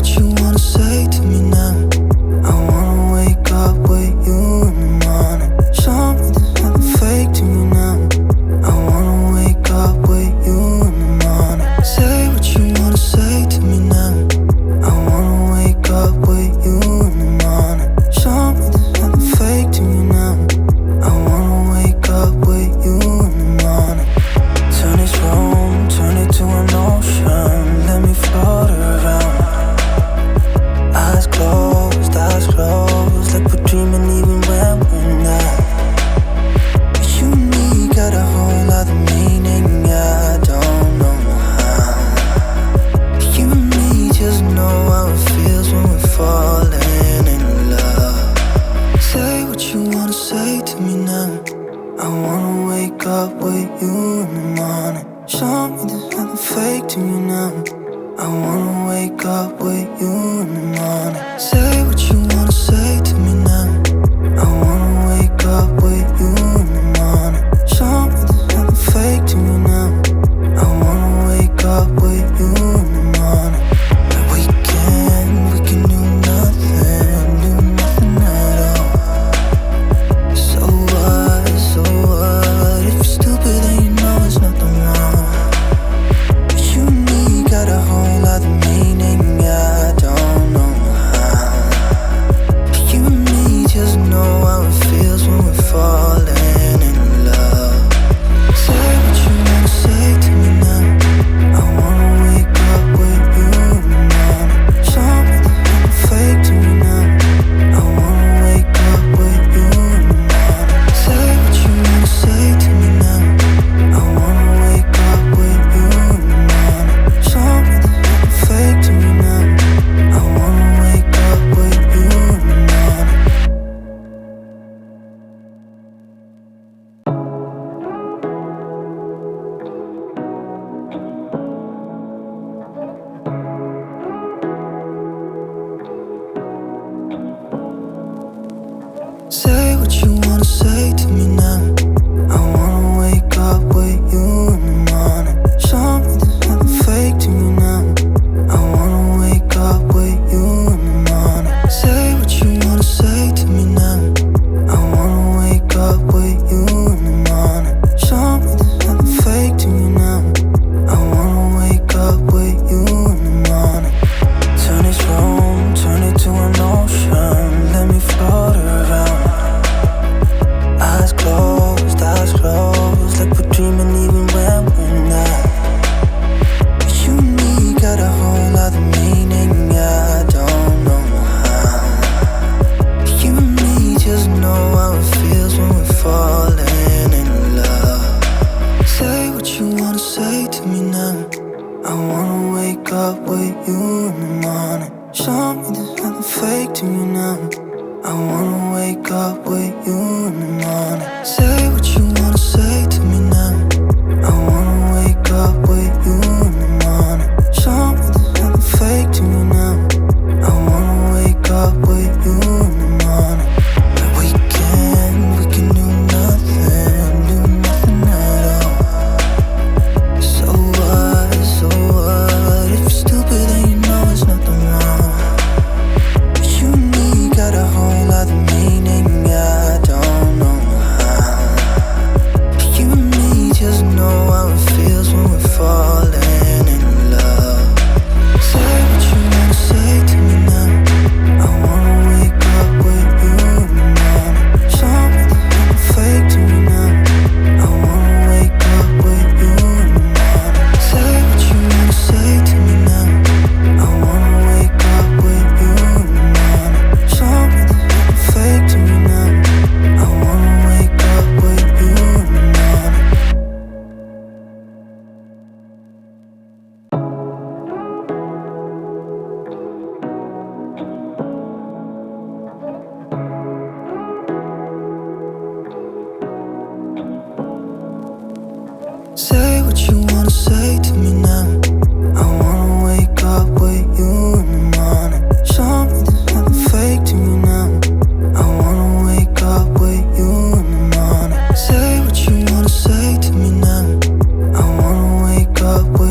Show me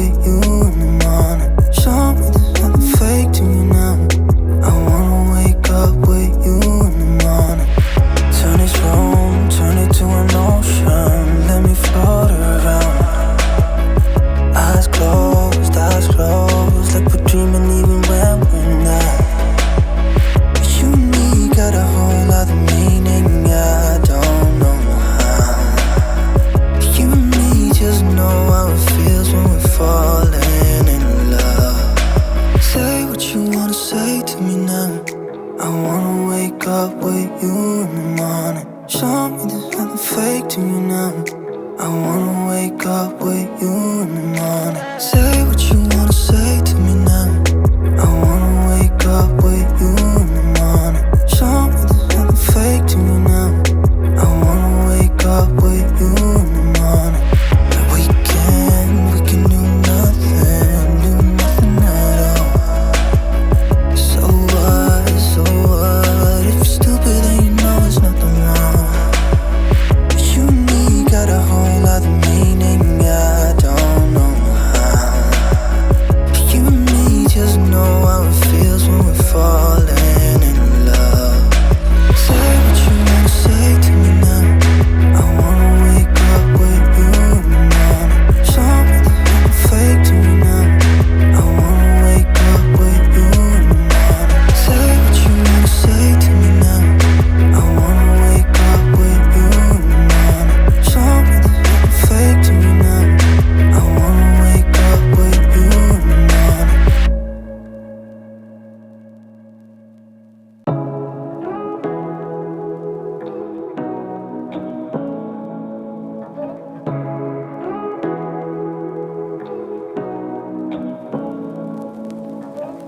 there's nothing fake to me now. wanna wake up with you in the morning. Show me there's nothing fake to me now. I wanna wake up with you in the morning. Say what you wanna say to me now. I wanna wake up with you in the morning. Show me there's nothing fake to me now. I wanna wake up with you in the morning. Like we can do nothing at all. So what, if you're stupid then you know it's nothing wrong. But you and me got a whole other meaning, I don't know how. But you and me just know how it feels when we're falling in love. Say what you wanna say to me now. I wanna wake up with you in the morning. Show me there's nothing fake to me now. I wanna wake up with you in the morning. Say what you wanna say to me now. I wanna wake up with you in the morning. Show me there's nothing fake to me now. I wanna wake up with you in the morning.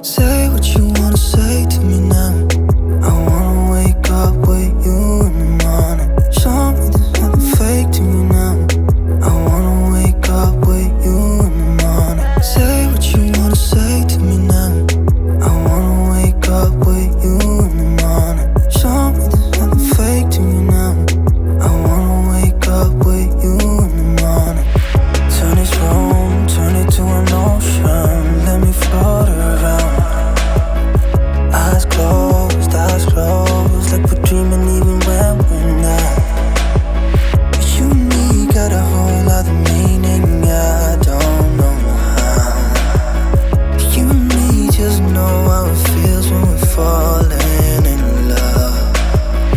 Say what you wanna say to me now. I wanna wake up with you in the morning. Show me there's nothing fake to me now. I wanna wake up with you in the morning. Say what you wanna say to me now. I wanna wake up with you in the morning. Show me there's nothing fake to me now. I wanna wake up with you in the morning. Turn this room, turn it to an ocean. Let me float around. Eyes closed, like we're dreaming even when we're not. But you and me got a whole other meaning, I don't know how. But you and me just know how it feels when we're falling in love.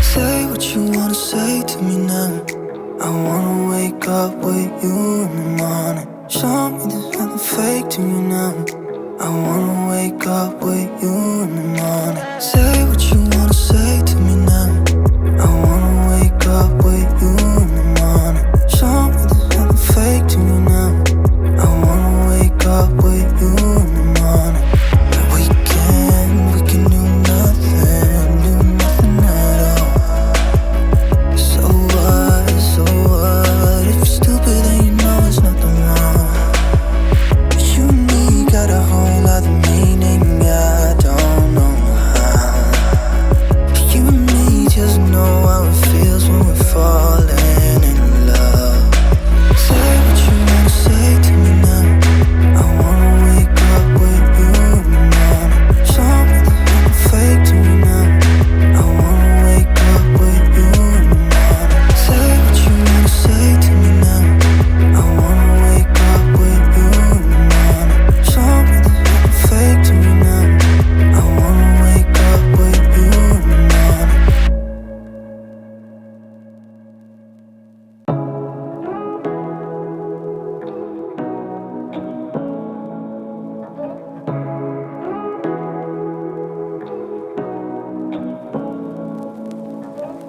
Say what you wanna say to me now. I wanna wake up with you in the morning. Show me there's nothing fake to me now. I wanna wake up with you in the morning. Say what you wanna say to me now. I wanna wake up with you in the morning. Show me there's nothing fake to me now. I wanna wake up with you in the morning. Like we can do nothing at all. So what, if you're stupid then you know it's nothing wrong. But you and me got a whole other meaning, I don't know how. But you and me just know how it feels when we're falling in love. Say what you wanna say to me now. I wanna wake up with you in the morning. Show me there's nothing fake to me now. I wanna wake up with you in the morning. Say what you wanna say to me now. I wanna wake up with you in the morning. Show me there's nothing fake to me now. I wanna wake up with you in the morning.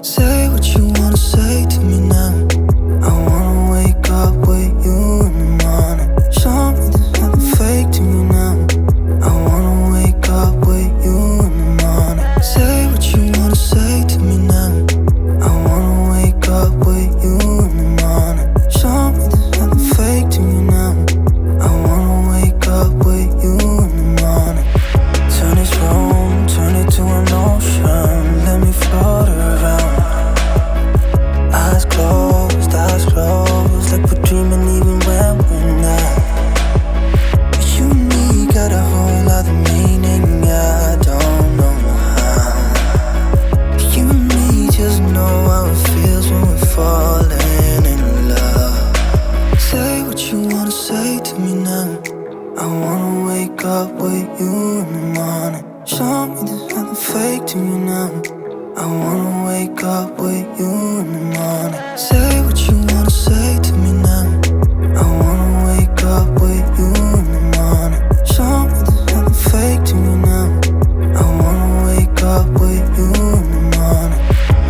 Say what you wanna say to me now. I wanna wake up with you in the morning. Show me there's nothing fake to me now. I wanna wake up with you in the morning. Say what you wanna say to me now. I wanna wake up with you in the morning. Show me there's nothing fake to me now. I wanna wake up with you in the morning. Turn this room, turn it to an ocean. Let me float around. Eyes closed, like we're dreaming even when we're not. But you and me got a whole other meaning, I don't know how. But you and me just know how it feels when we're falling in love. Say what you wanna say to me now. I wanna wake up with you in the morning. Show me there's nothing fake to me now. I wanna wake up with you in the morning. Say what you wanna say to me now. I wanna wake up with you in the morning. Show me there's nothing fake to me now. I wanna wake up with you you in the morning.